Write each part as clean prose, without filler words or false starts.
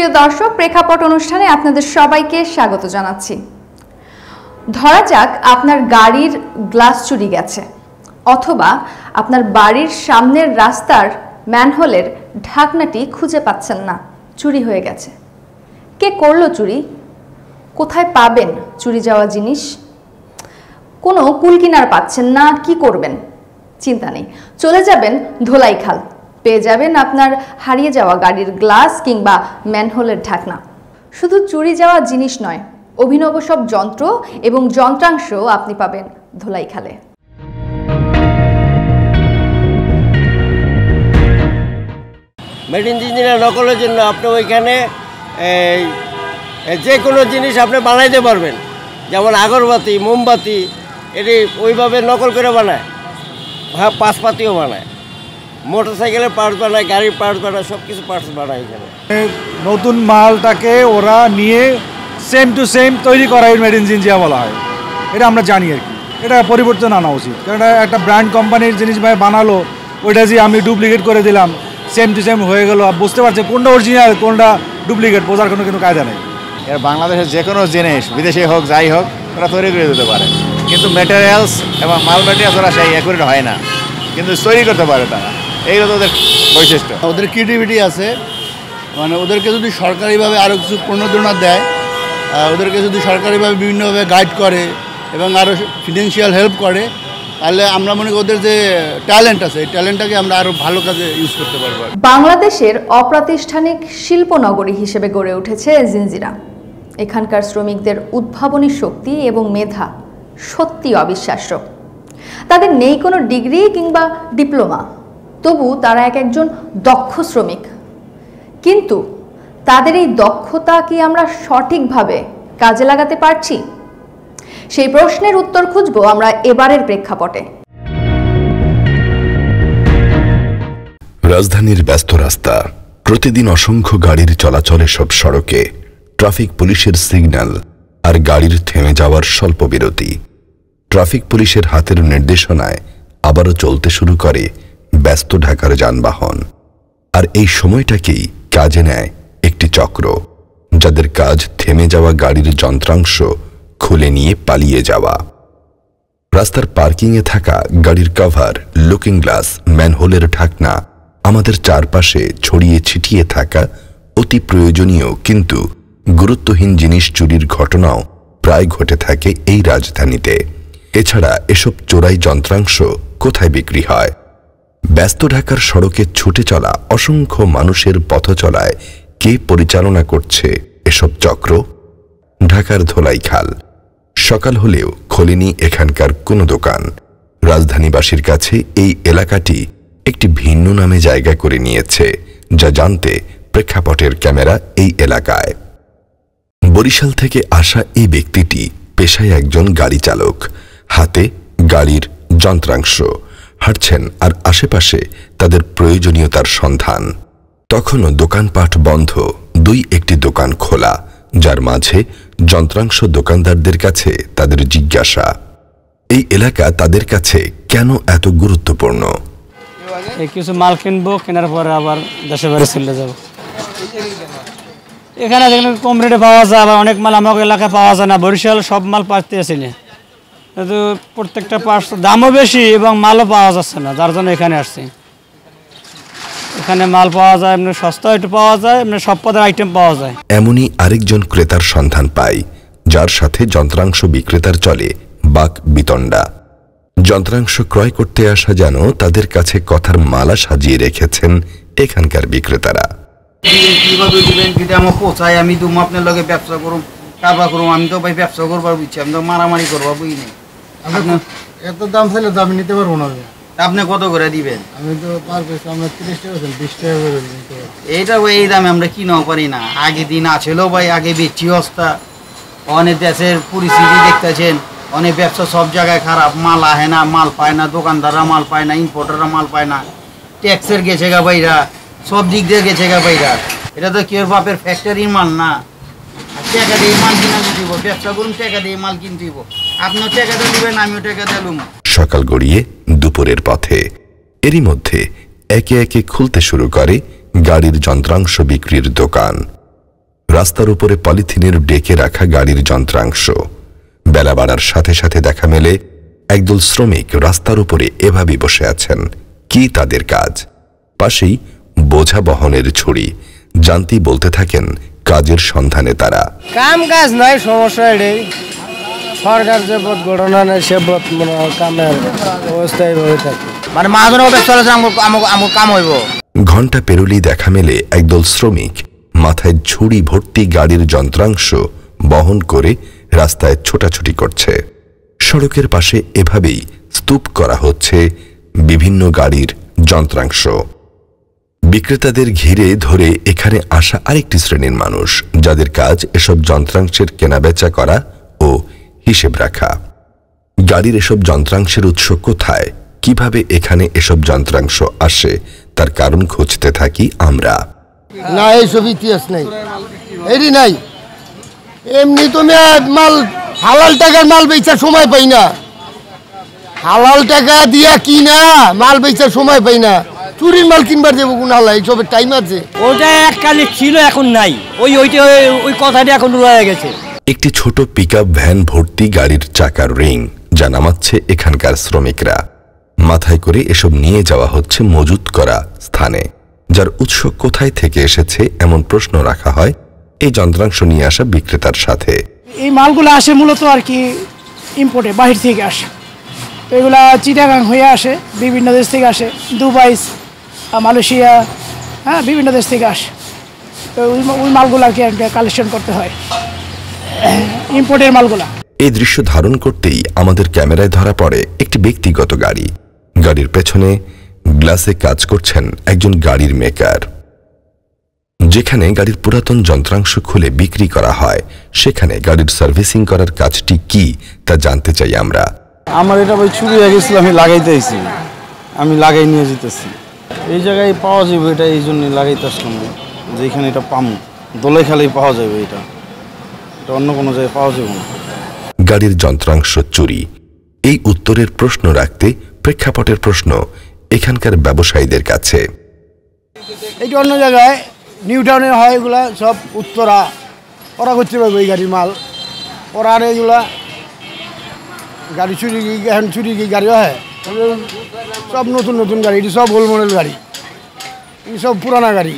সুপ্রিয় দর্শক, প্রেক্ষাপট অনুষ্ঠানে আপনাদের সবাইকে স্বাগত জানাচ্ছি। ধরা যাক আপনার গাড়ির গ্লাস চুরি গেছে, অথবা আপনার বাড়ির সামনের রাস্তার ম্যানহোলের ঢাকনাটি খুঁজে পাচ্ছেন না, চুরি হয়ে গেছে। কে করলো চুরি? কোথায় পাবেন চুরি যাওয়া জিনিস? কোনো কুল কিনার পাচ্ছেন না, কি করবেন? চিন্তা নেই, চলে যাবেন ধোলাইখাল, পেয়ে যাবেন আপনার হারিয়ে যাওয়া গাড়ির গ্লাস কিংবা ম্যানহোলের ঢাকনা। শুধু চুরি যাওয়া জিনিস নয়, অভিনব সব যন্ত্র এবং যন্ত্রাংশ আপনি পাবেন ধোলাইখালে। মেড ইন ইঞ্জিনিয়ার নকলের জন্য আপনি ওইখানে যে কোনো জিনিস আপনি বানাইতে পারবেন, যেমন আগরবাতি, মোমবাতি, এটি ওইভাবে নকল করে বানায়। হ্যাঁ, পাশপাতিও বানায়, মোটর সাইকেলের পার্টস বানায়, গাড়ির পার্টস বানায়, সব কিছু পার্টস বানায় এখানে। নতুন মালটাকে ওরা নিয়ে সেম টু সেম তৈরি করাই মেড ইন ইন্ডিয়া বলা হয়। এটা আমরা জানি আর কি, এটা পরিবর্তন আনা উচিত। কারণ একটা ব্র্যান্ড কোম্পানির জিনিস বানালো, ওইটা যে আমি ডুপ্লিকেট করে দিলাম, সেম টু সেম হয়ে গেল, বুঝতে পারছে কোনটা অরিজিনাল কোনটা ডুপ্লিকেট, বোঝার কোনো কিন্তু কায়দা নেই। এর বাংলাদেশের যে কোনো জিনিস বিদেশে হোক যাই হোক ওরা তৈরি করে দিতে পারে, কিন্তু ম্যাটেরিয়ালস এবং মাল ম্যাটেরিয়ালস ওরা সেই অ্যাকুরেট হয় না, কিন্তু তৈরি করতে পারে তারা। এইগুলো তো ওদের বৈশিষ্ট্য। ওদের ক্রিয়েটিভিটি আছে, মানে ওদেরকে যদি সরকারিভাবে আরও কিছু প্রণোদনা দেয়, ওদেরকে যদি সরকারিভাবে বিভিন্নভাবে গাইড করে এবং আরও ফিনান্সিয়াল হেল্প করে, তাহলে আমরা মনে করি ওদের যে ট্যালেন্ট আছে এই ট্যালেন্টটাকে আমরা আরও ভালো কাজে ইউজ করতে পারবো। বাংলাদেশের অপ্রাতিষ্ঠানিক শিল্পনগরী হিসেবে গড়ে উঠেছে জিঞ্জিরা। এখানকার শ্রমিকদের উদ্ভাবনী শক্তি এবং মেধা সত্যি অবিশ্বাস্য। তাদের নেই কোনো ডিগ্রি কিংবা ডিপ্লোমা, তবু তারা একজন দক্ষ শ্রমিক। কিন্তু তাদের এই দক্ষতা কি আমরা সঠিকভাবে কাজে লাগাতে পারছি? সেই প্রশ্নের উত্তর খুঁজবো আমরা এবারের প্রেক্ষাপটে। রাজধানীর ব্যস্ত রাস্তা, প্রতিদিন অসংখ্য গাড়ির চলাচলে সব সড়কে, ট্রাফিক পুলিশের সিগন্যাল আর গাড়ির থেমে যাওয়ার স্বল্প বিরতি। ট্রাফিক পুলিশের হাতের নির্দেশনায় আবারও চলতে শুরু করে ব্যস্ত ঢাকার যানবাহন। আর এই সময়টাকেই কাজে নেয় একটি চক্র, যাদের কাজ থেমে যাওয়া গাড়ির যন্ত্রাংশ খুলে নিয়ে পালিয়ে যাওয়া। রাস্তার পার্কিংয়ে থাকা গাড়ির কভার, লুকিং গ্লাস, ম্যানহোলের ঢাকনা, আমাদের চারপাশে ছড়িয়ে ছিটিয়ে থাকা অতি প্রয়োজনীয় কিন্তু গুরুত্বহীন জিনিস চুরির ঘটনাও প্রায় ঘটে থাকে এই রাজধানীতে। এছাড়া এসব চোরাই যন্ত্রাংশ কোথায় বিক্রি হয়? ব্যস্ত ঢাকার সড়কে ছুটে চলা অসংখ্য মানুষের পথচলায় কে পরিচালনা করছে এসব চক্র? ঢাকার ধোলাইখাল। সকাল হলেও খোলেনি এখানকার কোনো দোকান। রাজধানীবাসীর কাছে এই এলাকাটি একটি ভিন্ন নামে জায়গা করে নিয়েছে, যা জানতে প্রেক্ষাপটের ক্যামেরা এই এলাকায়। বরিশাল থেকে আসা এই ব্যক্তিটি পেশায় একজন গাড়ি চালক, হাতে গাড়ির যন্ত্রাংশ, হাঁটছেন আর আশেপাশে তাদের প্রয়োজনীয়তার সন্ধান। তখনও দোকানপাট বন্ধ, দুই একটি দোকান খোলা, যার মাঝে যন্ত্রাংশ দোকানদারদের কাছে তাদের জিজ্ঞাসা, এই এলাকা তাদের কাছে কেন এত গুরুত্বপূর্ণ? কিছু মাল কিনবো, কেনার পরে আবার দেশে বাড়ি চলে যাবো। এখানে যেখানে কম রেটে পাওয়া যায়, আবার অনেক মাল আমাকে এলাকায় পাওয়া যায় না। বরিশাল সব মাল পাইতে আসি না, কিন্তু প্রত্যেকটা পার্টস দামও বেশি এবং মালও পাওয়া যাচ্ছে না, যার জন্য এখানে আসছি। এখানে মাল পাওয়া যায়, এমনি সস্তা একটু পাওয়া যায়, এমনি সব পদের আইটেম পাওয়া যায়। এমনই আরেকজন ক্রেতার সন্ধান পাই, যার সাথে যন্ত্রাংশ বিক্রেতার চলে বাক বিতণ্ডা। যন্ত্রাংশ ক্রয় করতে আসা যেন তাদের কাছে কথার মালা সাজিয়ে রেখেছেন এখানকার বিক্রেতারা। কিভাবে দিবেন, যদি আমার পোচায় আমি তুমি আপনার লগে ব্যবসা করুম, কারবার করুম। আমি তো ভাই ব্যবসা করবার বুঝছি, আমি তো মারামারি করবো বুঝি নেই। এত দাম চাইলে তো আমি নিতে পারবো না। আপনি কত করে দিবেন? আমি তো পারবো আমরা 30 টাকা 20 টাকা করে দিতে। এইটা ভাই এই দামে আমরা কিনাও পারি না। আগে দিন আছিল ভাই, আগে বেচি অবস্থা। অনেক দেশের পরিস্থিতি দেখতেছেন, অনেক ব্যবসা সব জায়গায় খারাপ, মাল আহে না, মাল পায় না, দোকানদাররা মাল পায় না, ইম্পোর্টাররা মাল পায় না, ট্যাক্সের গেছে গা বাইরা, সব দিক দিয়ে গেছে গা বাইরা। এটা তো কেউ বাপের ফ্যাক্টরির মাল না। টাকা দিয়ে মাল কিনা দিব, ব্যবসা করুন, টাকা দিয়ে মাল কিনতে দিব। আপনিও টাকা দিয়ে দিবেন, আমিও টাকা দিলাম। সকাল গড়িয়ে দুপুরের পথে, এরই মধ্যে একে একে খুলতে শুরু করে গাড়ির যন্ত্রাংশ বিক্রির দোকান। রাস্তার উপরে পলিথিনের ডেকে রাখা গাড়ির যন্ত্রাংশ। বেলা বাড়ার সাথে সাথে দেখা মেলে একদল শ্রমিক রাস্তার উপরে এভাবে বসে আছেন। কি তাদের কাজ? পাশেই বোঝা বহনের ছড়ি। জানতি বলতে থাকেন কাজের সন্ধানে তারা। কাম কাজ নাই, সমস্যা এটাই। সরকার যে পথ ঘটনা নেই সে পথ কামের অবস্থায় হয়ে থাকে, মানে মহাজনের ব্যবসা আমার কাম হইব। ঘন্টা পেরুলি দেখা মেলে একদল শ্রমিক মাথায় ঝুড়ি ভর্তি গাড়ির যন্ত্রাংশ বহন করে রাস্তায় ছোটাছুটি করছে। সড়কের পাশে এভাবেই স্তূপ করা হচ্ছে বিভিন্ন গাড়ির যন্ত্রাংশ। বিক্রেতাদের ঘিরে ধরে এখানে আসা আরেকটি শ্রেণীর মানুষ, যাদের কাজ এসব যন্ত্রাংশের কেনাবেচা করা ও হিসেব রাখা। গাড়ির এসব যন্ত্রাংশের উৎস কোথায়, কিভাবে এখানে এসব যন্ত্রাংশ আসে, তার কারণ খুঁজতে থাকি আমরা। না, এইসব ইতিহাস নেই, এরই নাই। এমনি তুমি মাল হালাল টাকার মাল বেচার সময় পাই না, হালাল টাকা দিয়া কিনা মাল বেচার সময় পাই না। চুরির মাল কিনবার দেবো কোন হালা, এইসবের টাইম আছে? ওটা এককালে ছিল, এখন নাই। ওই কথাটা এখন রয়ে গেছে। একটি ছোট পিকআপ ভ্যান ভর্তি গাড়ির চাকার রিং, যা নামাচ্ছে এখানকার শ্রমিকরা। মাথায় করে এসব নিয়ে যাওয়া হচ্ছে মজুত করা স্থানে, যার উৎস কোথায় থেকে এসেছে এমন প্রশ্ন রাখা হয় এই যন্ত্রাংশ নিয়ে আসা বিক্রেতার সাথে। এই মালগুলো আসে মূলত আর কি ইম্পোর্টে, বাহির থেকে আসে। এগুলা চিটাগাং হয়ে আসে, বিভিন্ন দেশ থেকে আসে, দুবাই, মালয়েশিয়া, হ্যাঁ, বিভিন্ন দেশ থেকে আসে। তো ওই মালগুলাকে কালেকশন করতে হয়, ইম্পোর্টের মালগুলা। এই দৃশ্য ধারণ করতেই আমাদের ক্যামেরায় ধরা পড়ে একটি ব্যক্তিগত গাড়ি। গাড়ির পেছনে গ্লাসে কাজ করছেন একজন গাড়ির মেকার। যেখানে গাড়ির পুরাতন যন্ত্রাংশ খুলে বিক্রি করা হয়, সেখানে গাড়ির সার্ভিসিং করার কাজটি কি তা জানতে চাই আমরা। আমার এটা ভাই চুরি হয়ে গেছিল, আমি লাগাইতে আইছি, আমি লাগাই নিয়ে যেতেছি। এই জায়গায় পাওয়া যাবে এটা, এই জন্য লাগাইতে আসলাম, যেখানে এটা পামু দোলাই খালেই পাওয়া যাবে, এটা অন্য কোনো জায়গায় পাওয়া যাবে না। গাড়ির যন্ত্রাংশ চুরি, এই উত্তরের প্রশ্ন রাখতে প্রেক্ষাপটের প্রশ্ন এখানকার ব্যবসায়ীদের কাছে। এইটা অন্য জায়গায় নিউ টাউনে হয়, এগুলা সব উত্তরা, ওরা করতে পারবে এই গাড়ির মাল। ওরা আর এগুলা গাড়ি চুরি, এখন চুরি কি গাড়ি হয়? সব নতুন নতুন গাড়ি, এটি সব ওল্ড মডেল গাড়ি, এটি সব পুরানা গাড়ি।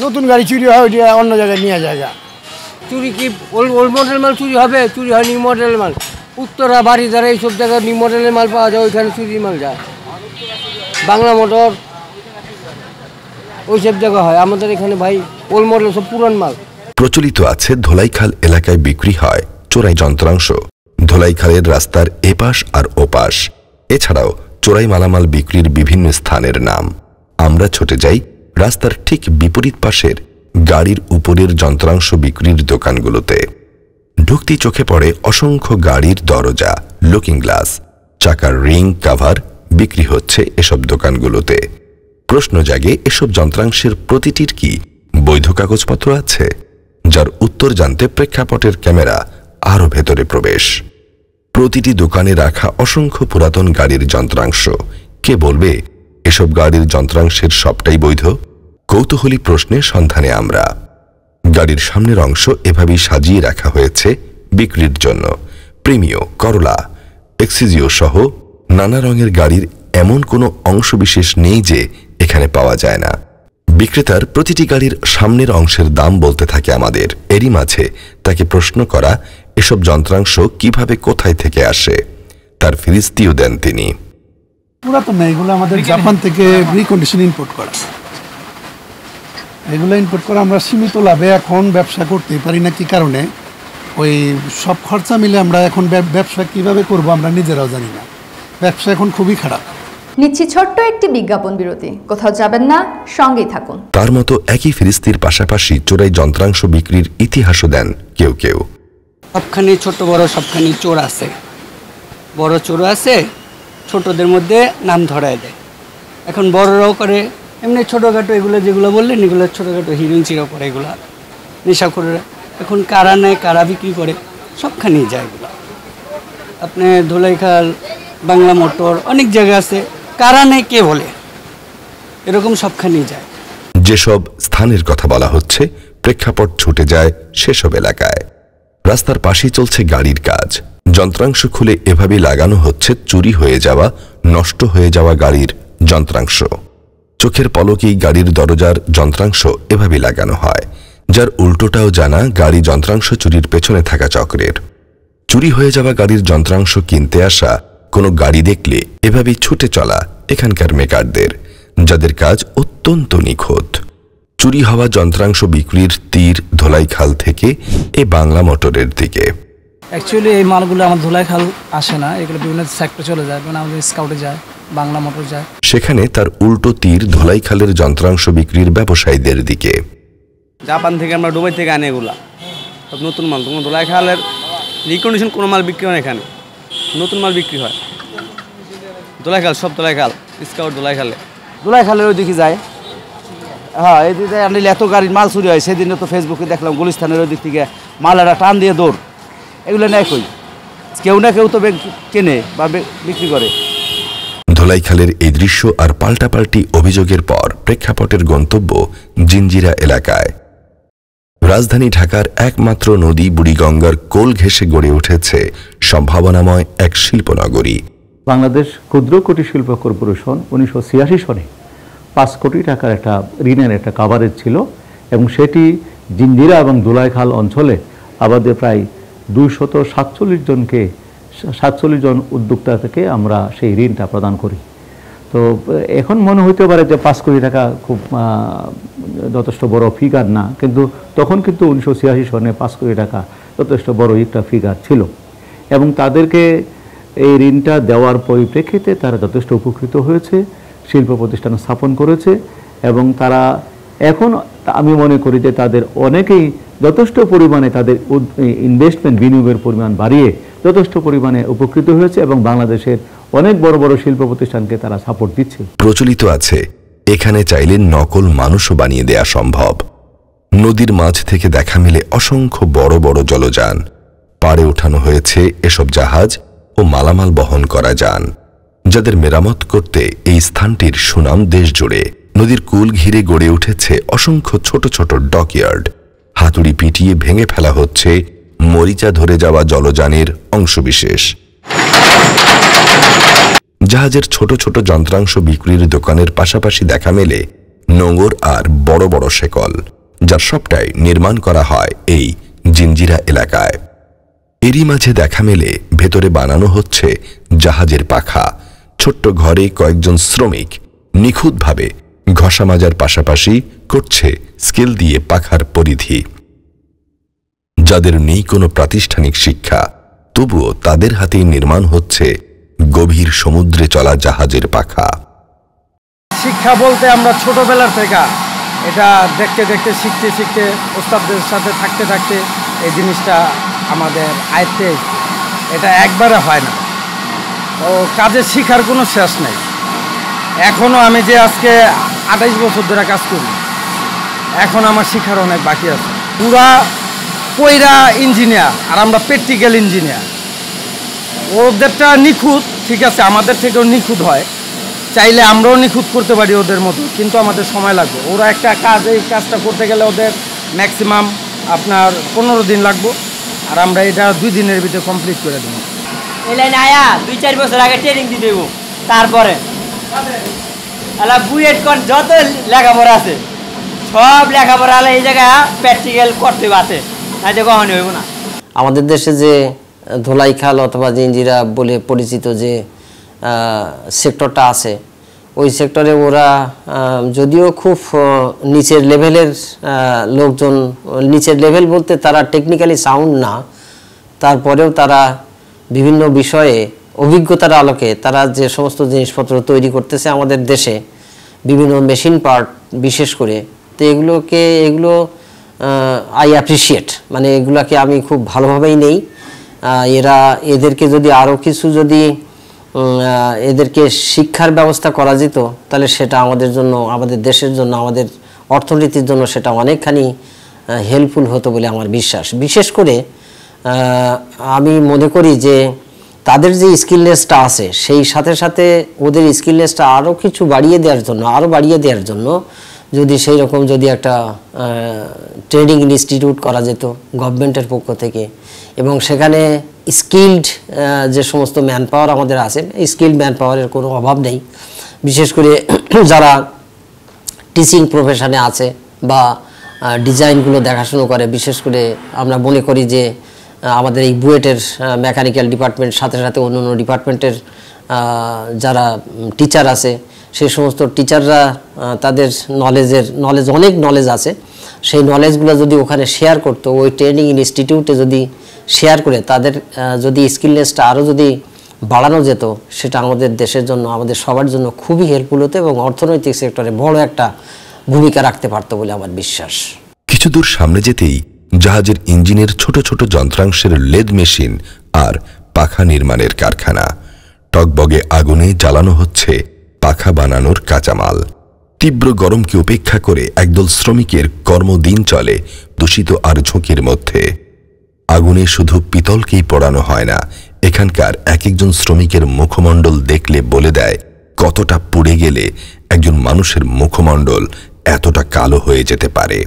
নতুন গাড়ি চুরি হয়, ওইটা অন্য জায়গায় নিয়ে জায়গা। চুরি কি ওল্ড মডেল মাল চুরি হবে? চুরি হয় নিউ মডেল মাল। উত্তরা, বাড়িধারা, এইসব জায়গায় নিউ মডেলের মাল পাওয়া যায়, ওইখানে চুরি মাল যায়। বাংলা মোটর, ওইসব জায়গা হয়। আমাদের এখানে ভাই ওল্ড মডেল সব পুরান মাল। প্রচলিত আছে ধোলাইখাল এলাকায় বিক্রি হয় চোরাই যন্ত্রাংশ। ধোলাইখালের রাস্তার এপাশ আর ওপাশ, এছাড়াও চোরাই মালামাল বিক্রির বিভিন্ন স্থানের নাম। আমরা ছুটে যাই রাস্তার ঠিক বিপরীত পাশের গাড়ির উপরের যন্ত্রাংশ বিক্রির দোকানগুলোতে। ঢুকতেই চোখে পড়ে অসংখ্য গাড়ির দরজা, লুকিং গ্লাস, চাকার রিং কাভার বিক্রি হচ্ছে এসব দোকানগুলোতে। প্রশ্ন জাগে, এসব যন্ত্রাংশের প্রতিটির কি বৈধ কাগজপত্র আছে? যার উত্তর জানতে প্রেক্ষাপটের ক্যামেরা আরও ভেতরে প্রবেশ। প্রতিটি দোকানে রাখা অসংখ্য পুরাতন গাড়ির যন্ত্রাংশ। কে বলবে এসব গাড়ির যন্ত্রাংশের সবটাই বৈধ? কৌতূহলী প্রশ্নের সন্ধানে আমরা। গাড়ির সামনের অংশ এভাবেই সাজিয়ে রাখা হয়েছে বিক্রির জন্য। প্রিমিও, করলা, এক্সিজিও সহ নানা রঙের গাড়ির এমন কোনো অংশবিশেষ নেই যে এখানে পাওয়া যায় না। বিক্রেতার প্রতিটি গাড়ির সামনের অংশের দাম বলতে থাকে আমাদের। এরই মাঝে তাকে প্রশ্ন করা, এসব যন্ত্রাংশ কিভাবে কোথায় থেকে আসে, তার ফিরিস্তিও দেন তিনি। পুরাতন না, এগুলো আমাদের জাপান থেকে রিকন্ডিশন ইম্পোর্ট করা। এগুলো ইম্পোর্ট করা আমরা সীমিত লাভে এখন ব্যবসা করতে পারি না। কি কারণে? ওই সব খরচা মিলে আমরা এখন ব্যবসা কিভাবে করব আমরা নিজেরাও জানি না। ব্যবসা এখন খুবই খারাপ। নিচ্ছি ছোট্ট একটি বিজ্ঞাপন বিরতি, কোথাও যাবেন না, সঙ্গেই থাকুন। তার মতো একই ফিরিস্তির পাশাপাশি চোরাই যন্ত্রাংশ বিক্রির ইতিহাসও দেন কেউ কেউ। সবখানে ছোট বড় সবখানে চোর আছে, বড় চোর আছে, ছোটদের মধ্যে নাম ধরায় দেয়। এখন বড়রাও করে এমনি ছোটোখাটো, এগুলো যেগুলো বললেন এগুলো ছোটোখাটো হিরোইন চিরাও করে, এগুলো নেশা করে। এখন কারা নেয়, কারা বিক্রি করে, সবখানেই যায় এগুলো। আপনি ধোলাইখাল, বাংলা মোটর, অনেক জায়গা আছে, কারা নেয় কে বলে, এরকম সবখানেই যায়। যেসব স্থানের কথা বলা হচ্ছে প্রেক্ষাপট ছুটে যায় সেসব এলাকায়। রাস্তার পাশেই চলছে গাড়ির কাজ। যন্ত্রাংশ খুলে এভাবে লাগানো হচ্ছে চুরি হয়ে যাওয়া, নষ্ট হয়ে যাওয়া গাড়ির যন্ত্রাংশ। চোখের পলকেই গাড়ির দরজার যন্ত্রাংশ এভাবে লাগানো হয়, যার উল্টোটাও জানা গাড়ি যন্ত্রাংশ চুরির পেছনে থাকা চক্রের। চুরি হয়ে যাওয়া গাড়ির যন্ত্রাংশ কিনতে আসা কোনো গাড়ি দেখলে এভাবেই ছুটে চলা এখানকার মেকারদের, যাদের কাজ অত্যন্ত নিখুঁত। চুরি হওয়া যন্ত্রাংশ বিক্রির তীর ধোলাইখাল থেকে এ বাংলা মোটরের দিকে। অ্যাকচুয়ালি এই মালগুলো আমার ধোলাইখাল আসে না, এগুলো বিভিন্ন সেক্টরে চলে যায়, যেমন আমাদের স্কাউটে যায়, বাংলা মোটর যায়। সেখানে তার উল্টো তীর ধোলাইখালের যন্ত্রাংশ বিক্রির ব্যবসায়ীদের দিকে। জাপান থেকে আমরা দুবাই থেকে আনি এগুলা সব নতুন মাল। তোমার ধোলাইখালের রিকন্ডিশন কোনো মাল বিক্রি হয় এখানে, নতুন মাল বিক্রি হয়। ধোলাইখাল সব ধোলাইখাল, স্কাউট ধোলাইখালের ওই দিকে যায়। হ্যাঁ, এই দিকে আনলে এত গাড়ির মাল চুরি হয়। সেদিনে তো ফেসবুকে দেখলাম গুলিস্তানের ওই দিক থেকে মাল একটা টান দিয়ে দৌড়, এগুলো নেয় কই? কেউ না কেউ তো কেনে বা বিক্রি করে। ধোলাইখালের এই দৃশ্য আর পাল্টাপাল্টি অভিযোগের পর প্রেক্ষাপটের গন্তব্য জিঞ্জিরা এলাকায়। রাজধানী ঢাকার একমাত্র নদী বুড়িগঙ্গার কোল ঘেঁষে গড়ে উঠেছে সম্ভাবনাময় এক শিল্পনগরী। বাংলাদেশ ক্ষুদ্র কুটির শিল্প কর্পোরেশন 1986 সনে 5 কোটি টাকার একটা ঋণের একটা কাভারেজ ছিল, এবং সেটি জিঞ্জিরা এবং ধোলাইখাল অঞ্চলে আমাদের প্রায় 247 জন উদ্যোক্তা থেকে আমরা সেই ঋণটা প্রদান করি। তো এখন মনে হইতে পারে যে 5 কোটি টাকা খুব যথেষ্ট বড় ফিগার না, কিন্তু তখন কিন্তু 1986 সনে 5 কোটি টাকা যথেষ্ট বড় একটা ফিগার ছিল, এবং তাদেরকে এই ঋণটা দেওয়ার পরিপ্রেক্ষিতে তারা যথেষ্ট উপকৃত হয়েছে, শিল্প প্রতিষ্ঠান স্থাপন করেছে, এবং তারা এখন আমি মনে করি যে তাদের অনেকেই যথেষ্ট পরিমাণে তাদের ইনভেস্টমেন্ট বিনিয়োগের পরিমাণ বাড়িয়ে যথেষ্ট পরিমাণে উপকৃত হয়েছে, এবং বাংলাদেশের অনেক বড় বড় শিল্প প্রতিষ্ঠানকে তারা সাপোর্ট দিচ্ছে। প্রচলিত আছে এখানে চাইলে নকল মানুষও বানিয়ে দেয়া সম্ভব। নদীর মাঝ থেকে দেখা মেলে অসংখ্য বড় বড় জলযান। পাড়ে ওঠানো হয়েছে এসব জাহাজ ও মালামাল বহন করা যান, যাদের মেরামত করতে এই স্থানটির সুনাম দেশ জুড়ে। নদীর কুল ঘিরে গড়ে উঠেছে অসংখ্য ছোট ছোট ডকইয়ার্ড। হাতুড়ি পিটিয়ে ভেঙে ফেলা হচ্ছে মরিচা ধরে যাওয়া জলযানের অংশবিশেষ। জাহাজের ছোট ছোট যন্ত্রাংশ বিক্রির দোকানের পাশাপাশি দেখা মেলে নোঙর আর বড় বড় শেকল, যার সবটাই নির্মাণ করা হয় এই জিঞ্জিরা এলাকায়। এরই মাঝে দেখা মেলে ভেতরে বানানো হচ্ছে জাহাজের পাখা। ছোট্ট ঘরে কয়েকজন শ্রমিক নিখুঁতভাবে ঘষা মাজার পাশাপাশি করছে স্কেল দিয়ে পাখার পরিধি। যাদের নেই কোনো প্রাতিষ্ঠানিক শিক্ষা, তবুও তাদের হাতেই নির্মাণ হচ্ছে গভীর সমুদ্রে চলা জাহাজের পাখা। শিক্ষা বলতে আমরা ছোটবেলার থেকে এটা দেখতে দেখতে শিখতে শিখতে ওস্তাদদের সাথে থাকতে থাকতে এই জিনিসটা আমাদের আয়ত্তে, এটা একবারে হয় না। ও কাজে শিখার কোনো শেষ নেই। এখনও আমি যে আজকে 28 বছর ধরে কাজ করি, এখন আমার শিখার অনেক বাকি আছে। পুরা পয়রা ইঞ্জিনিয়ার আর আমরা প্র্যাকটিক্যাল ইঞ্জিনিয়ার। ওদেরটা নিখুঁত, ঠিক আছে, আমাদের থেকেও নিখুঁত হয়। চাইলে আমরাও নিখুঁত করতে পারি ওদের মতো, কিন্তু আমাদের সময় লাগবে। ওরা একটা কাজ, এই কাজটা করতে গেলে ওদের ম্যাক্সিমাম আপনার 15 দিন লাগবে, আর আমরা এটা 2 দিনের ভিতরে কমপ্লিট করে দেবো। এই লাইনে আয়া 2-4 বছর আগে ট্রেনিং দিয়ে দেবো, তারপরে বুয়েট যত লেখাপড়া আছে সব লেখাপড়া এই জায়গায় প্র্যাকটিক্যাল করতে আছে, তাই কখনই হইব না। আমাদের দেশে যে ধোলাইখাল অথবা জিঞ্জিরা বলে পরিচিত যে সেক্টরটা আছে, ওই সেক্টরে ওরা যদিও খুব নিচের লেভেলের লোকজন, নিচের লেভেল বলতে তারা টেকনিক্যালি সাউন্ড না, তারপরেও তারা বিভিন্ন বিষয়ে অভিজ্ঞতার আলোকে তারা যে সমস্ত জিনিসপত্র তৈরি করতেছে আমাদের দেশে, বিভিন্ন মেশিন পার্ট বিশেষ করে, তো এগুলো আই অ্যাপ্রিসিয়েট, মানে এগুলোকে আমি খুব ভালোভাবেই নেই। এদেরকে যদি আরও কিছু যদি এদেরকে শিক্ষার ব্যবস্থা করা যেত, তাহলে সেটা আমাদের জন্য, আমাদের দেশের জন্য, আমাদের অর্থনীতির জন্য সেটা অনেকখানি হেল্পফুল হতো বলে আমার বিশ্বাস। বিশেষ করে আমি মনে করি যে তাদের যে স্কিলনেসটা আছে, সেই সাথে সাথে ওদের স্কিলনেসটা আরও কিছু বাড়িয়ে দেওয়ার জন্য যদি সেই রকম যদি একটা ট্রেনিং ইনস্টিটিউট করা যেত গভর্নমেন্টের পক্ষ থেকে, এবং সেখানে স্কিল্ড যে সমস্ত ম্যান পাওয়ার আমাদের আছে, স্কিল্ড ম্যান পাওয়ারের কোনো অভাব নেই। বিশেষ করে যারা টিচিং প্রফেশনে আছে বা ডিজাইনগুলো দেখাশুনো করে, বিশেষ করে আমরা মনে করি যে আমাদের এই বুয়েটের মেকানিক্যাল ডিপার্টমেন্ট সাথে সাথে অন্য অন্য ডিপার্টমেন্টের যারা টিচার আছে, সেই সমস্ত টিচাররা তাদের নলেজ অনেক নলেজ আছে, সেই নলেজগুলো যদি ওখানে শেয়ার করতো, ওই ট্রেনিং ইনস্টিটিউটে যদি শেয়ার করে তাদের যদি স্কিলনেসটা আরও যদি বাড়ানো যেত, সেটা আমাদের দেশের জন্য, আমাদের সবার জন্য খুবই হেল্পফুল হতো এবং অর্থনৈতিক সেক্টরে বড় একটা ভূমিকা রাখতে পারতো বলে আমার বিশ্বাস। কিছু দূর সামনে যেতেই জাহাজের ইঞ্জিনের ছোট ছোট যন্ত্রাংশের লেদ মেশিন আর পাখা নির্মাণের কারখানা। টগবগে আগুনে জ্বালানো হচ্ছে পাখা বানানোর কাঁচামাল। তীব্র গরমকে উপেক্ষা করে একদল শ্রমিকের কর্মদিন চলে দূষিত আর ঝুঁকির মধ্যে। আগুনে শুধু পিতলকেই পোড়ানো হয় না, এখানকার এক একজন শ্রমিকের মুখমণ্ডল দেখলে বলে দেয় কতটা পুড়ে গেলে একজন মানুষের মুখমণ্ডল এতটা কালো হয়ে যেতে পারে।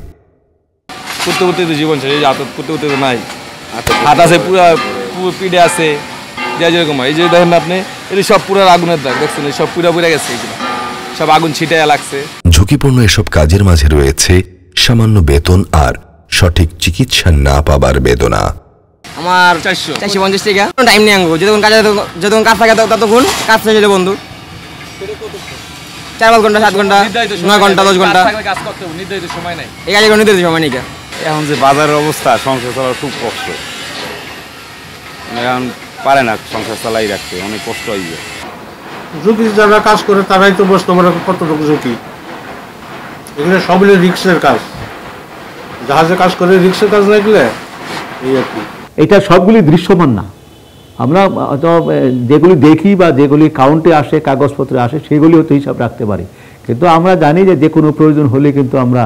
করতে করতে তো জীবন শেষ, করতে করতে তো নাই, হাত আছে পুরো পিঠে আছে, যেরকম এই যে দেখেন আপনি, এই সব পুরো আগুনের দাগ দেখছেন, সব পুরা পুড়ে গেছে, এগুলো সব আগুন ছিটায় লাগছে। ঝুঁকিপূর্ণ এসব কাজের মাঝে রয়েছে সামান্য বেতন আর সঠিক চিকিৎসা না পাবার বেদনা। আমার 450 টাকা টাইম নিয়ে আনবো, যতক্ষণ কাজ থাকে ততক্ষণ কাজ শেষ হলে বন্ধু 4-5 ঘন্টা 7 ঘন্টা 9 ঘন্টা 10 ঘন্টা কাজ করতে হবে, নির্ধারিত সময় নাই। এই কাজে কোনো নির্ধারিত সময় নেই। এখন যে বাজারের অবস্থা, সংসার চালার খুব কষ্ট, এখন পারে না সংসার চালাই রাখতে, অনেক কষ্ট হয়ে যায়। ঝুঁকি যারা কাজ করে তারাই তো বুঝতে পারে কতটুকু ঝুঁকি। এগুলো সবই রিক্সের কাজ, জাহাজে কাজ করে রিক্সের কাজ না গেলে এই আর কি। এটা সবগুলি দৃশ্যমান না, আমরা যেগুলি দেখি বা যেগুলি কাউন্টে আসে, কাগজপত্রে আসে, সেগুলি হয়তো হিসাব রাখতে পারি, কিন্তু আমরা জানি যে কোনো প্রয়োজন হলে কিন্তু আমরা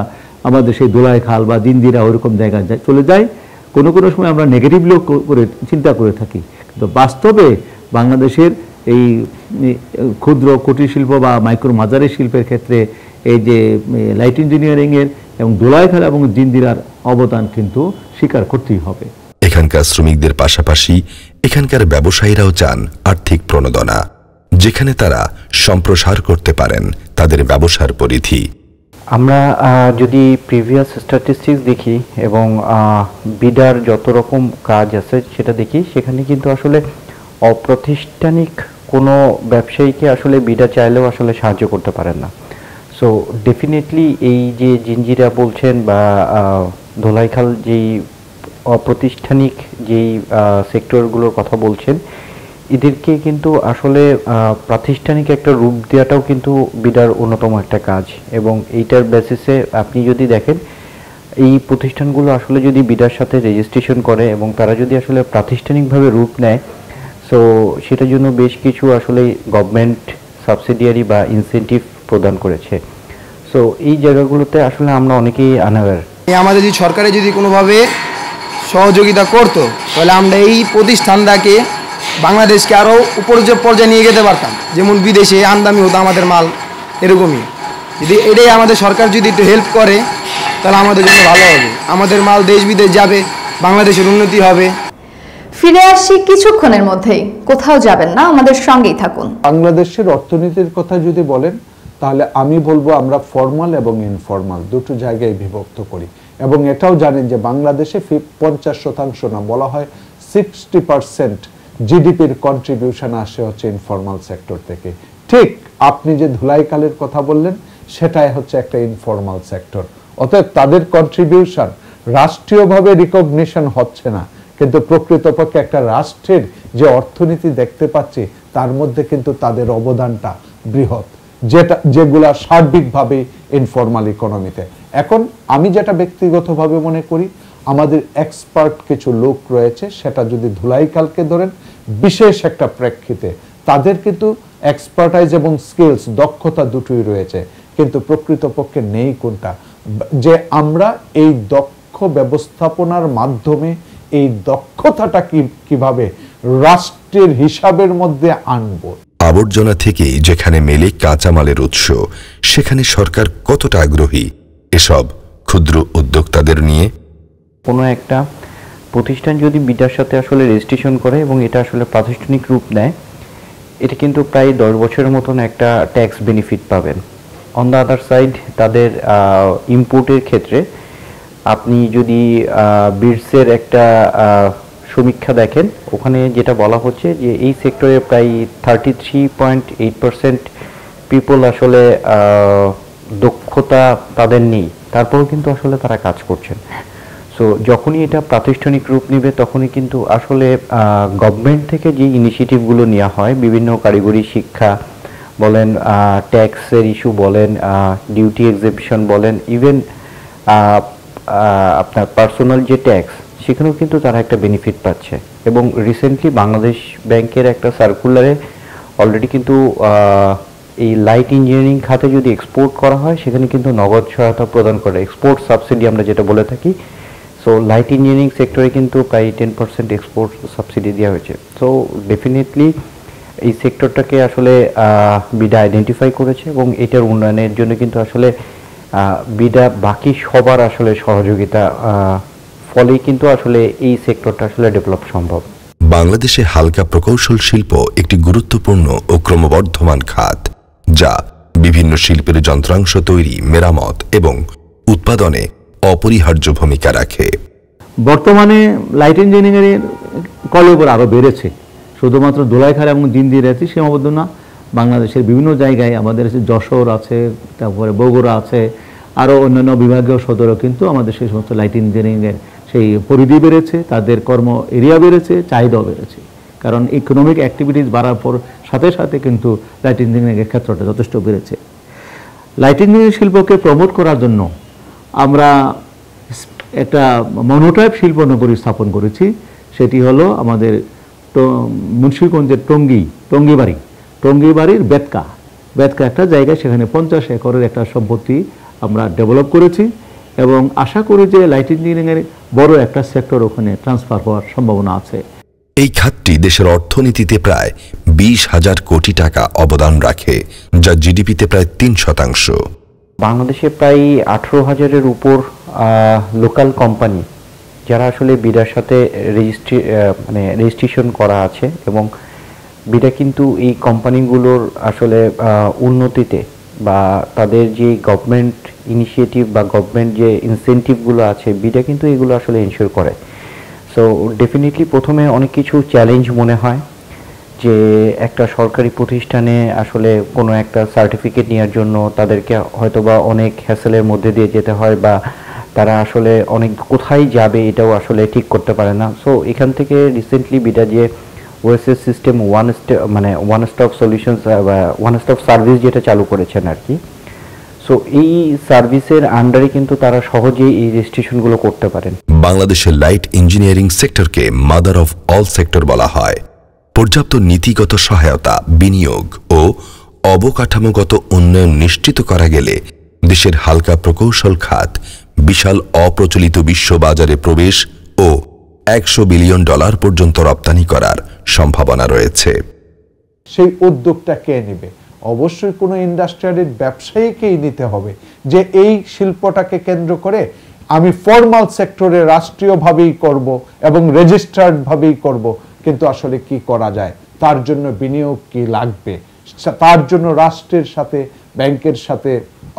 আমাদের সেই দোলাই খাল বা জিঞ্জিরা ওইরকম জায়গায় চলে যাই। কোনো কোনো সময় আমরা নেগেটিভলিও করে চিন্তা করে থাকি, কিন্তু বাস্তবে বাংলাদেশের এই ক্ষুদ্র কুটির শিল্প বা মাইক্রো মাঝারি শিল্পের ক্ষেত্রে এই যে লাইট ইঞ্জিনিয়ারিংয়ের এবং দোলাই খাল এবং জিঞ্জিরার অবদান কিন্তু স্বীকার করতেই হবে। এখানকার শ্রমিকদের পাশাপাশি এখানকার ব্যবসায়ীরাও চান আর্থিক প্রণোদনা, যেখানে তারা সম্প্রসার করতে পারেন তাদের ব্যবসার পরিধি। আমরা যদি প্রিভিয়াস স্ট্যাটিস্টিক্স দেখি এবং বিডার যত রকম কাজ আছে সেটা দেখি, সেখানে কিন্তু আসলে অপ্রাতিষ্ঠানিক কোনো ব্যবসায়ীকে আসলে বিডা চাইলেও আসলে সাহায্য করতে পারেন না। সো ডেফিনেটলি এই যে জিঞ্জিরা বলছেন বা ধোলাইখাল যেই অপ্রাতিষ্ঠানিক যেই সেক্টরগুলোর কথা বলছেন, এদেরকে কিন্তু আসলে প্রাতিষ্ঠানিক একটা রূপ দেওয়াটাও কিন্তু বিডার অন্যতম একটা কাজ। এবং এইটার বেসিসে আপনি যদি দেখেন, এই প্রতিষ্ঠানগুলো আসলে যদি বিডার সাথে রেজিস্ট্রেশন করে এবং তারা যদি আসলে প্রাতিষ্ঠানিকভাবে রূপ নেয়, সো সেটার জন্য বেশ কিছু আসলে গভর্নমেন্ট সাবসিডিয়ারি বা ইনসেন্টিভ প্রদান করেছে। সো এই জায়গাগুলোতে আসলে আমরা অনেকেই আনঅ্যাওয়্যার। আমাদের যদি সরকারে যদি কোনোভাবে সহযোগিতা করতো, তাহলে আমরা এই প্রতিষ্ঠানটাকে বাংলাদেশকে আরও উপর্যুপ পর্যায়ে নিয়ে যেতে পারতাম, যেমন বিদেশে আমদানি হতো আমাদের মাল, এরকমই। যদি এটাই আমাদের সরকার যদি একটু হেল্প করে তাহলে আমাদের জন্য ভালো হবে, আমাদের মাল দেশ বিদেশ যাবে, বাংলাদেশের উন্নতি হবে। ফিরে আসছি কিছুক্ষণের মধ্যেই, কোথাও যাবেন না, আমাদের সঙ্গেই থাকুন। বাংলাদেশের অর্থনীতির কথা যদি বলেন, তাহলে আমি বলবো আমরা ফর্মাল এবং ইনফর্মাল দুটো জায়গায় বিভক্ত করি। এবং এটাও জানেন যে বাংলাদেশে 50% না, বলা হয় 60% জিডিপির কন্ট্রিবিউশন আসে হচ্ছে ইনফর্মাল সেক্টর থেকে। ঠিক আপনি যে ধুলাইখালের কথা বললেন, সেটাই হচ্ছে একটা ইনফর্মাল সেক্টর। অতএব তাদের কন্ট্রিবিউশন রাষ্ট্রীয়ভাবে রিকগনিশন হচ্ছে না, কিন্তু প্রকৃতপক্ষে একটা রাষ্ট্রের যে অর্থনীতি দেখতে পাচ্ছি তার মধ্যে কিন্তু তাদের অবদানটা বৃহৎ, যেগুলা সার্বিকভাবে ইনফর্মাল ইকোনমিতে। এখন আমি যেটা ব্যক্তিগতভাবে মনে করি, আমাদের এক্সপার্ট কিছু লোক রয়েছে, সেটা যদি ধুলাইখালকে ধরেন বিশেষ একটা প্রেক্ষিতে, তাদের কিন্তু এক্সপার্টাইজ এবং স্কিলস, দক্ষতা দুটোই রয়েছে, কিন্তু প্রকৃতপক্ষে নেই কোনটা, যে আমরা এই দক্ষ ব্যবস্থাপনার মাধ্যমে এই দক্ষতাটা কিভাবে রাষ্ট্রের হিসাবের মধ্যে আনবো। আবর্জনা থেকেই যেখানে মেলে কাঁচামালের উৎস, সেখানে সরকার কতটা আগ্রহী এসব ক্ষুদ্র উদ্যোক্তাদের নিয়ে? কোনো একটা প্রতিষ্ঠান যদি বিডার সাথে আসলে রেজিস্ট্রেশন করে এবং এটা আসলে প্রাতিষ্ঠানিক রূপ নেয়, এটা কিন্তু প্রায় 10 বছরের মতন একটা ট্যাক্স বেনিফিট পাবেন। অন দ্য আদার সাইড তাদের ইম্পোর্টের ক্ষেত্রে আপনি যদি বিডসের একটা সমীক্ষা দেখেন, ওখানে যেটা বলা হচ্ছে যে এই সেক্টরে প্রায় 33.8% পিপল আসলে দক্ষতা তাদের নেই, তারপরেও কিন্তু আসলে তারা কাজ করছেন। সো যখনই এটা প্রাতিষ্ঠানিক রূপ নেবে তখনই কিন্তু আসলে গভর্নমেন্ট থেকে যে ইনিশিয়েটিভগুলো নেওয়া হয়, বিভিন্ন কারিগরি শিক্ষা বলেন, ট্যাক্সের ইস্যু বলেন, ডিউটি এক্সেপশন বলেন, ইভেন আপনার পার্সোনাল যে ট্যাক্স, সেখানেও কিন্তু তারা একটা বেনিফিট পাচ্ছে। এবং রিসেন্টলি বাংলাদেশ ব্যাংকের একটা সার্কুলারে অলরেডি কিন্তু এই লাইট ইঞ্জিনিয়ারিং খাতে যদি এক্সপোর্ট করা হয় সেখানে কিন্তু নগদ সহায়তা প্রদান করে, এক্সপোর্ট সাবসিডি আমরা যেটা বলে থাকি। সো লাইট ইঞ্জিনিয়ারিং সেক্টরে কিন্তু প্রায় 10% এক্সপোর্ট সাবসিডি দেওয়া হয়েছে। সো ডেফিনেটলি এই সেক্টরটাকে আসলে বিডা আইডেন্টিফাই করেছে এবং এটার উন্নয়নের জন্য কিন্তু আসলে বিডা বাকি সবার আসলে সহযোগিতা ফলেই কিন্তু আসলে এই সেক্টরটা আসলে ডেভেলপ সম্ভব। বাংলাদেশে হালকা প্রকৌশল শিল্প একটি গুরুত্বপূর্ণ ও ক্রমবর্ধমান খাত, যা বিভিন্ন শিল্পের যন্ত্রাংশ তৈরি, মেরামত এবং উৎপাদনে অপরিহার্য ভূমিকা রাখে। বর্তমানে লাইট ইঞ্জিনিয়ারিংয়ের কলেবর আরও বেড়েছে, শুধুমাত্র দোলাইখাল এবং জিঞ্জিরাতে সীমাবদ্ধ না, বাংলাদেশের বিভিন্ন জায়গায় আমাদের যশোর আছে, তারপরে বগুড়া আছে, আরও অন্যান্য বিভাগীয় সদরও কিন্তু আমাদের সেই সমস্ত লাইট ইঞ্জিনিয়ারিংয়ের সেই পরিধি বেড়েছে, তাদের কর্ম এরিয়া বেড়েছে, চাহিদাও বেড়েছে। কারণ ইকোনমিক অ্যাক্টিভিটিস বাড়ার পর সাথে সাথে কিন্তু লাইট ইঞ্জিনিয়ারিংয়ের ক্ষেত্রটা যথেষ্ট বেড়েছে। লাইট ইঞ্জিনিয়ারিং শিল্পকে প্রমোট করার জন্য আমরা একটা মনোটাইপ শিল্প নগরী স্থাপন করেছি, সেটি হলো আমাদের মুন্সিগঞ্জের টঙ্গিবাড়ির বেতকা একটা জায়গায়, সেখানে 50 একরের একটা সম্পত্তি আমরা ডেভেলপ করেছি এবং আশা করি যে লাইট ইঞ্জিনিয়ারিংয়ের বড় একটা সেক্টর ওখানে ট্রান্সফার হওয়ার সম্ভাবনা আছে। এই খাতটি দেশের অর্থনীতিতে প্রায় 20,000 কোটি টাকা অবদান রাখে, যা জিডিপিতে প্রায় 3%। বাংলাদেশে প্রায় 18,000-এর উপর লোকাল কোম্পানি যারা আসলে বিডার সাথে রেজিস্ট্রেশন করা আছে এবং বিডা কিন্তু এই কোম্পানিগুলোর আসলে উন্নতিতে বা তাদের যে গভর্নমেন্ট ইনিশিয়েটিভ বা গভর্নমেন্ট যে ইনসেন্টিভগুলো আছে, বিডা কিন্তু এগুলো আসলে এনশিওর করে। সো ডেফিনেটলি প্রথমে অনেক কিছু চ্যালেঞ্জ মনে হয় যে একটা সরকারি প্রতিষ্ঠানে আসলে কোনো একটা সার্টিফিকেট নেওয়ার জন্য তাদেরকে হয়তোবা অনেক হ্যাসেলের মধ্যে দিয়ে যেতে হয় বা তারা আসলে অনেক কোথায় যাবে এটাও আসলে ঠিক করতে পারে না। সো এখান থেকে রিসেন্টলি বিডা যে OSS system one stop solutions বা ওয়ান স্টপ সার্ভিস যেটা চালু করেছেন আর কি, সো এই সার্ভিসের আন্ডারে কিন্তু তারা সহজেই এই রেজিস্ট্রেশনগুলো করতে পারেন। বাংলাদেশের লাইট ইঞ্জিনিয়ারিং সেক্টরকে মাদার অফ অল সেক্টর বলা হয়। পর্যাপ্ত নীতিগত সহায়তা, বিনিয়োগ ও অবকাঠামোগত উন্নয়ন নিশ্চিত করা গেলে দেশের হালকা প্রকৌশল খাত বিশাল অপ্রচলিত বিশ্ববাজারে প্রবেশ ও $100 বিলিয়ন পর্যন্ত রপ্তানি করার সম্ভাবনা রয়েছে। সেই উদ্যোগটা কে নেবে? অবশ্যই কোনো ইন্ডাস্ট্রিয়াল ব্যবসায়ীকেই নিতে হবে যে এই শিল্পটাকে কেন্দ্র করে আমি ফর্মাল সেক্টরে রাষ্ট্রীয়ভাবেই করব এবং রেজিস্টার্ডভাবেই করব, কিন্তু আসলে কি করা যায়, তার জন্য বিনিয়োগ কি লাগবে, তার জন্য রাষ্ট্রের সাথে, ব্যাংকের সাথে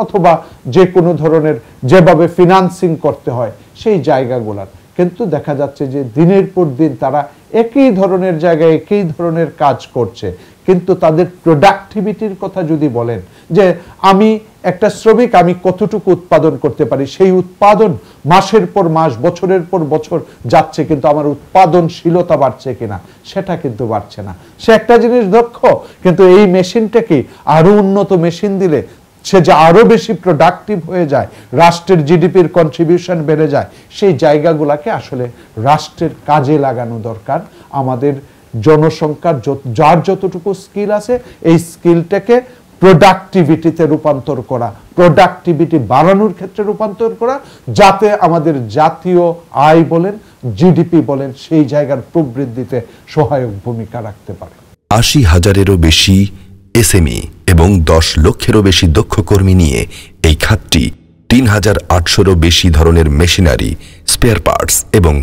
অথবা যে কোনো ধরনের যেভাবে ফিনান্সিং করতে হয় সেই জায়গাগুলার। কিন্তু দেখা যাচ্ছে যে দিনের পর দিন তারা একই ধরনের জায়গায় একই ধরনের কাজ করছে, কিন্তু তাদের প্রোডাক্টিভিটির কথা যদি বলেন যে আমি একটা শ্রমিক, আমি কতটুকু উৎপাদন করতে পারি, সেই উৎপাদন মাসের পর মাস, বছরের পর বছর যাচ্ছে, কিন্তু আমার উৎপাদনশীলতা বাড়ছে কিনা সেটা কিন্তু বাড়ছে না। সে একটা জিনিস দক্ষ, কিন্তু এই মেশিনটাকে আরো উন্নত মেশিন দিলে সে যে আরো বেশি প্রোডাক্টিভ হয়ে যায়, রাষ্ট্রের জিডিপির কন্ট্রিবিউশন বেড়ে যায়, সেই জায়গাগুলোকে আসলে রাষ্ট্রের কাজে লাগানো দরকার। আমাদের জনসংখ্যার যার যতটুকু স্কিল আছে এই স্কিলটাকে প্রোডাক্টিভিটিতে রূপান্তর করা, প্রোডাক্টিভিটি বাড়ানোর ক্ষেত্রে রূপান্তর করা, যাতে আমাদের জাতীয় আয় বলেন, জিডিপি বলেন, সেই জায়গার প্রবৃদ্ধিতে সহায়ক ভূমিকা রাখতে পারে। 80,000-এরও বেশি এসএমই এবং 10 লক্ষেরও বেশি দক্ষ কর্মী নিয়ে এই খাতটি ৩,৮০০-রও বেশি ধরনের মেশিনারি, স্পেয়ার পার্টস এবং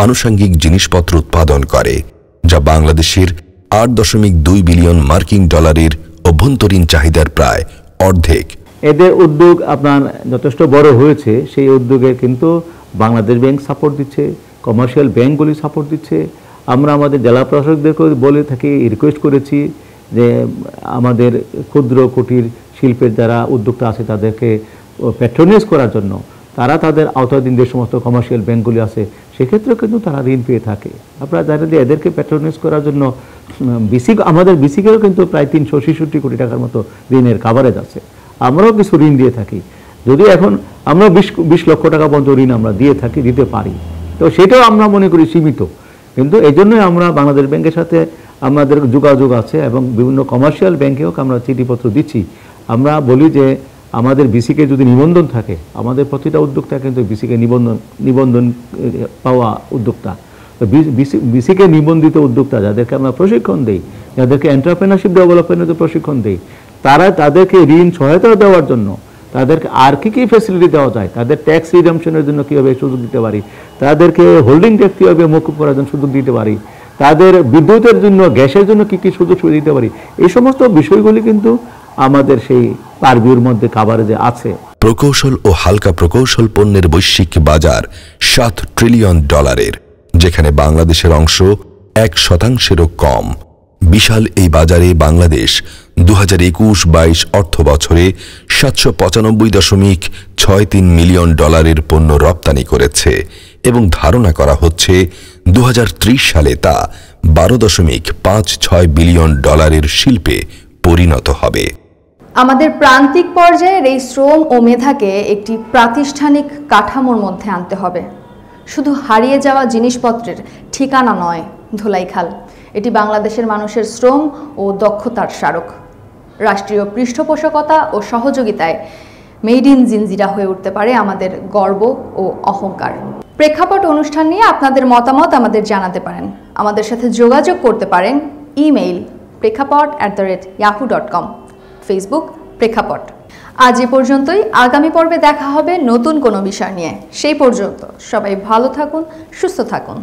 আনুষঙ্গিক জিনিসপত্র উৎপাদন করে, যা বাংলাদেশের ৮.২ বিলিয়ন মার্কিন ডলারের অভ্যন্তরীণ চাহিদার প্রায় অর্ধেক। এদের উদ্যোগ আপনার যথেষ্ট বড় হয়েছে। সেই উদ্যোগে কিন্তু বাংলাদেশ ব্যাংক সাপোর্ট দিচ্ছে, কমার্শিয়াল ব্যাংকগুলি সাপোর্ট দিচ্ছে। আমরা আমাদের জেলা প্রশাসকদেরকে বলে থাকি, রিকোয়েস্ট করেছি যে আমাদের ক্ষুদ্র কুটির শিল্পের যারা উদ্যোক্তা আছে তাদেরকে প্যাট্রোনাইজ করার জন্য। তারা তাদের আওতাধীন যে সমস্ত কমার্শিয়াল ব্যাংকগুলি আছে সেক্ষেত্রে কিন্তু তারা ঋণ পেয়ে থাকে। আপনারা জানেন যে এদেরকে প্যাট্রোনাইজ করার জন্য আমাদের বিসিকেও কিন্তু প্রায় ৩৬৬ কোটি টাকার মতো ঋণের কাভারেজ আছে। আমরাও কিছু ঋণ দিয়ে থাকি, যদিও এখন আমরা ২০ লক্ষ টাকা পর্যন্ত ঋণ আমরা দিতে পারি। তো সেটাও আমরা মনে করি সীমিত, কিন্তু এই জন্যই আমরা বাংলাদেশ ব্যাংকের সাথে আমাদের যোগাযোগ আছে এবং বিভিন্ন কমার্শিয়াল ব্যাংকেও আমরা চিঠিপত্র দিচ্ছি। আমরা বলি যে আমাদের বিসিকে যদি নিবন্ধন থাকে, আমাদের প্রতিটা উদ্যোক্তা কিন্তু বিসিকে নিবন্ধন পাওয়া উদ্যোক্তা। তো বিসিকে নিবন্ধিত উদ্যোক্তা যাদেরকে আমরা প্রশিক্ষণ দেই, যাদেরকে এন্টারপ্রেনারশিপ ডেভেলপমেন্টের প্রশিক্ষণ দেই, তাদেরকে ঋণ সহায়তা দেওয়ার জন্য তাদেরকে আর কি ফ্যাসিলিটি দেওয়া যায়, তাদের ট্যাক্স রিডামশনের জন্য কীভাবে সুযোগ দিতে পারি, তাদেরকে হোল্ডিং ট্যাক্স কীভাবে মকুব করার জন্য সুযোগ দিতে পারি, তাদের বিদ্যুতের জন্য, গ্যাসের জন্য কী কী সুযোগ সুবিধা দিতে পারি, এই সমস্ত বিষয়গুলি কিন্তু আমাদের সেই পারভিউর মধ্যে কাভারেজে আছে। প্রকৌশল ও হালকা প্রকৌশল পণ্যের বৈশ্বিক বাজার 7 ট্রিলিয়ন ডলারের, যেখানে বাংলাদেশের অংশ 1% কম। বিশাল এই বাজারে বাংলাদেশ 2021-22 অর্থ বছরে 795.63 মিলিয়ন ডলারের পণ্য রপ্তানি করেছে এবং ধারণা করা হচ্ছে 2030 সালে তা 12.56 বিলিয়ন ডলারের শিল্পে পরিণত হবে। আমাদের প্রান্তিক পর্যায়ের এই শ্রম ও মেধাকে একটি প্রাতিষ্ঠানিক কাঠামোর মধ্যে আনতে হবে। শুধু হারিয়ে যাওয়া জিনিসপত্রের ঠিকানা নয় ধোলাইখাল, এটি বাংলাদেশের মানুষের শ্রম ও দক্ষতার স্মারক। রাষ্ট্রীয় পৃষ্ঠপোষকতা ও সহযোগিতায় মেড ইন জিঞ্জিরা হয়ে উঠতে পারে আমাদের গর্ব ও অহংকার। প্রেক্ষাপট অনুষ্ঠান নিয়ে আপনাদের মতামত আমাদের জানাতে পারেন, আমাদের সাথে যোগাযোগ করতে পারেন ইমেইল প্রেক্ষাপট@yahoo.com, ফেসবুক প্রেক্ষাপট। আজ এ পর্যন্তই। আগামী পর্বে দেখা হবে নতুন কোনো বিষয় নিয়ে। সেই পর্যন্ত সবাই ভালো থাকুন, সুস্থ থাকুন।